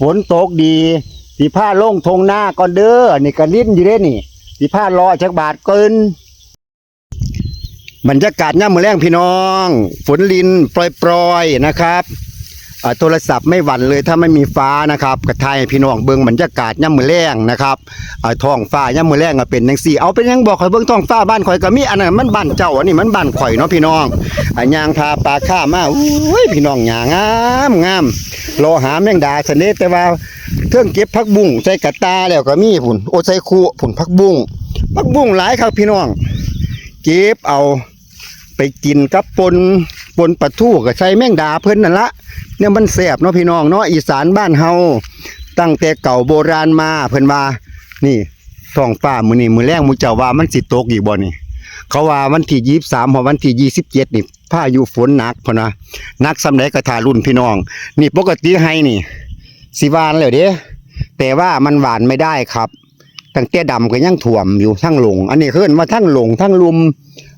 ฝนตกดีสีผ้าลงทงหน้าก่อนเด้อนี่ก็ลิ้นอยู่เด้นี่สีผ้ารอจักบาทเกินบรรยากาศย่ำมื้อแรงพี่น้องฝนลินปล่อยๆนะครับโทรศัพท์ไม่หวั่นเลยถ้าไม่มีฟ้านะครับกระทายพี่น้องเบิ่งบรรยากาศย่ำมื้อแรงนะครับท้องฟ้าย่ำมื้อแรงก็เป็นจังซี่เอาเป็นยังบอกข่อยเบิ่งท้องฟ้าบ้านข่อยก็มีอันนั้นมันบ้านเจ้าอันนี้มันบ้านข่อยเนาะพี่น้องย่างพาปลาข้ามาอุ้ยพี่น้องหยางามรอหาแมงดาเสน่ห์แต่ว่าเครื่องเก็บผักบุ้งใส่กระตาแล้วก็มีพุ่นโอใส่คู่พุ่นผักบุ้งหลายครับพี่น้องเก็บเอาไปกินกับปนปลาทูก็ใส่แมงดาเพิ่นนั่นละเนี่ยมันแซ่บเนาะพี่น้องเนาะอีสานบ้านเฮาตั้งแต่เก่าโบราณมาเพิ่นว่านี่ท้องฟ้ามื้อนี้มื้อแรงมื้อเจ้าว่ามันสิตกอีกบ่นี่เขาว่าวันที่23พอวันที่27นี่พายุฝนหนักพุ่นนะหนักส่ำใดก็ท่ารุ่นพี่น้องนี่ปกติให้นี่สิหวานแล้วเด้แต่ว่ามันหวานไม่ได้ครับตั้งแต่ดำก็ยังท่วมอยู่ทั้งลงอันนี้เพิ่นว่าทั้งลงทั้งลุม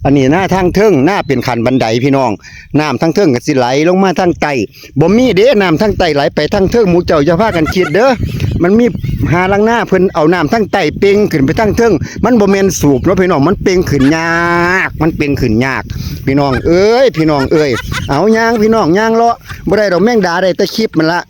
อันนี้หน้าทางเทิงหน้าเป็นขันบันไดพี่น้องน้ำทั้งเทิงก็สิไหลลงมาทางใต้บ่มีเด้น้ำทางใต้ไหลไปทางเทิงหมู่เจ้าอย่าพากันคิดเด้อมันมีหาลังหน้าเพิ่นเอาน้ำทางใต้เป่งขึ้นไปทางเทิงมันบ่แม่นสูบเนาะพี่น้องมันเป่งขึ้นยากมันเป่งขึ้นยากพี่น้องเอ้ยพี่น้องเอ้ยเอาย่างพี่น้องย่างเลาะบ่ได้ดอกแมงดาได้แต่คลิปมันละ